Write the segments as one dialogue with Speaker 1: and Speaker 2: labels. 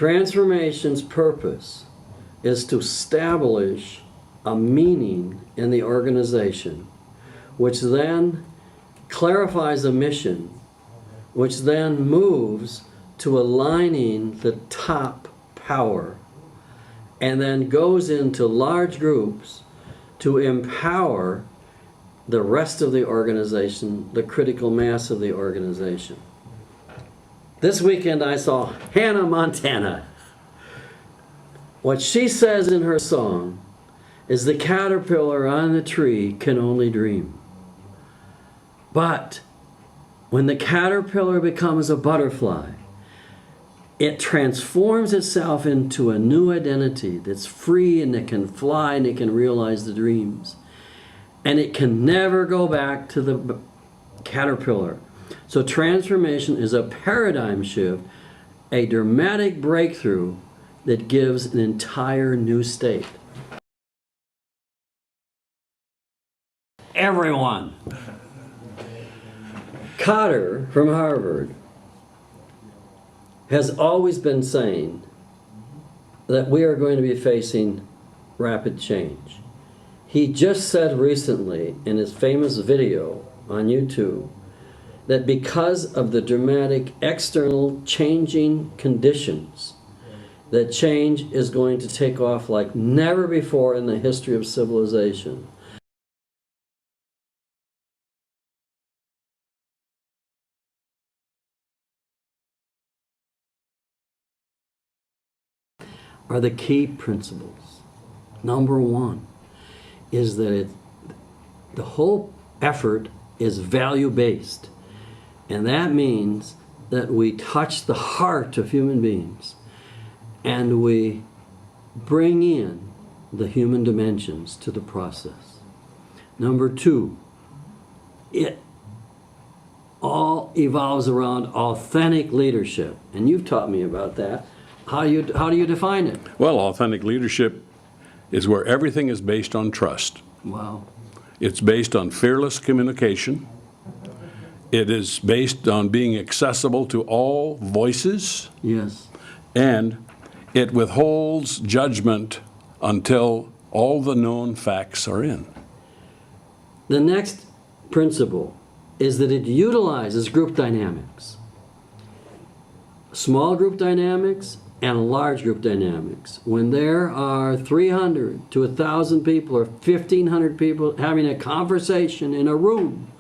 Speaker 1: Transformation's purpose is to establish a meaning in the organization, which then clarifies a mission, which then moves to aligning the top power, and then goes into large groups to empower the rest of the organization, the critical mass of the organization. This weekend I saw Hannah Montana. What she says in her song is the caterpillar on the tree can only dream. But when the caterpillar becomes a butterfly, it transforms itself into a new identity that's free and it can fly and it can realize the dreams. And it can never go back to the caterpillar. So transformation is a paradigm shift, a dramatic breakthrough that gives an entire new state. Everyone. Cotter from Harvard has always been saying that we are going to be facing rapid change. He just said recently in his famous video on YouTube that because of the dramatic external changing conditions, that change is going to take off like never before in the history of civilization. Are the key principles. Number one is that the whole effort is value-based. And that means that we touch the heart of human beings and we bring in the human dimensions to the process. Number two, it all evolves around authentic leadership. And you've taught me about that. How do you define it?
Speaker 2: Well, authentic leadership is where everything is based on trust.
Speaker 1: Wow.
Speaker 2: It's based on fearless communication. It is based on being accessible to all voices.
Speaker 1: Yes.
Speaker 2: And it withholds judgment until all the known facts are in.
Speaker 1: The next principle is that it utilizes group dynamics. Small group dynamics and large group dynamics. When there are 300 to 1,000 people or 1,500 people having a conversation in a room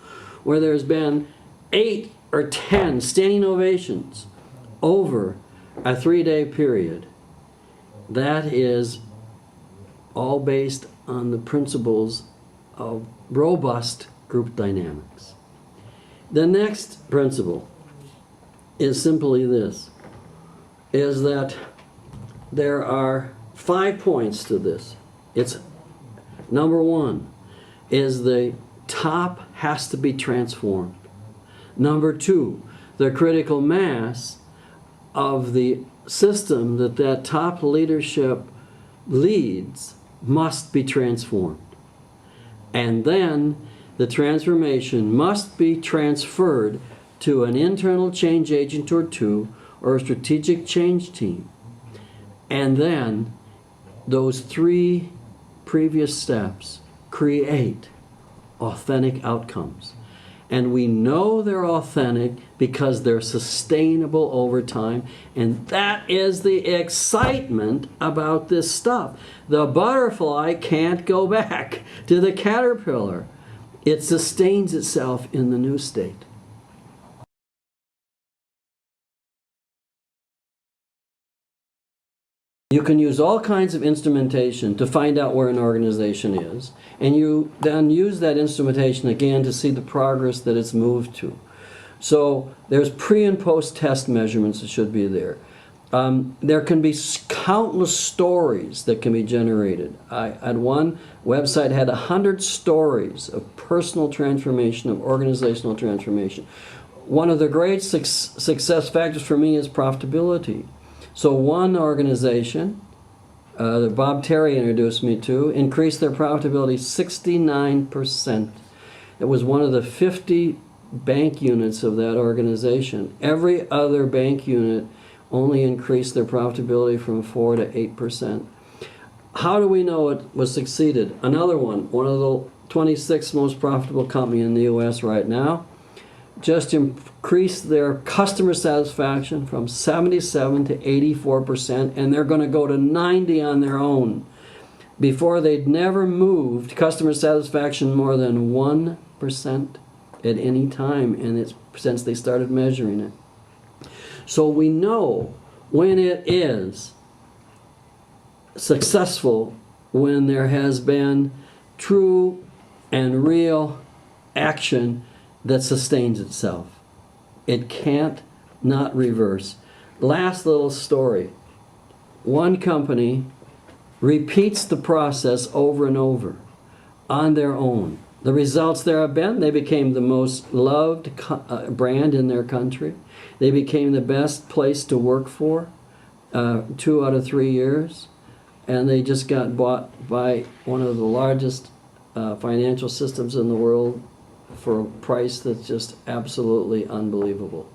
Speaker 1: where there's been 8 or 10 standing ovations over a 3-day period, that is all based on the principles of robust group dynamics. The next principle is simply this, is that there are 5 points to this. It's number one is the top has to be transformed. Number two, the critical mass of the system that top leadership leads must be transformed. And then the transformation must be transferred to an internal change agent or two or a strategic change team. And then those 3 previous steps create authentic outcomes. And we know they're authentic because they're sustainable over time. And that is the excitement about this stuff. The butterfly can't go back to the caterpillar. It sustains itself in the new state. You can use all kinds of instrumentation to find out where an organization is, and you then use that instrumentation again to see the progress that it's moved to. So there's pre and post test measurements that should be there. There can be countless stories that can be generated. I had one website had 100 stories of personal transformation, of organizational transformation. One of the great success factors for me is profitability. So one organization that Bob Terry introduced me to increased their profitability 69%. It was one of the 50 bank units of that organization. Every other bank unit only increased their profitability from 4 to 8%. How do we know it was succeeded? Another one of the 26th most profitable company in the U.S. right now, just increased their customer satisfaction from 77 to 84%, and they're going to go to 90 on their own. Before, they'd never moved customer satisfaction more than 1% at any time, and it's since they started measuring it. So we know when it is successful, when there has been true and real action that sustains itself. It can't not reverse. Last little story. One company repeats the process over and over on their own. The results there have been, they became the most loved brand in their country. They became the best place to work for 2 out of 3 years. And they just got bought by one of the largest financial systems in the world for a price that's just absolutely unbelievable.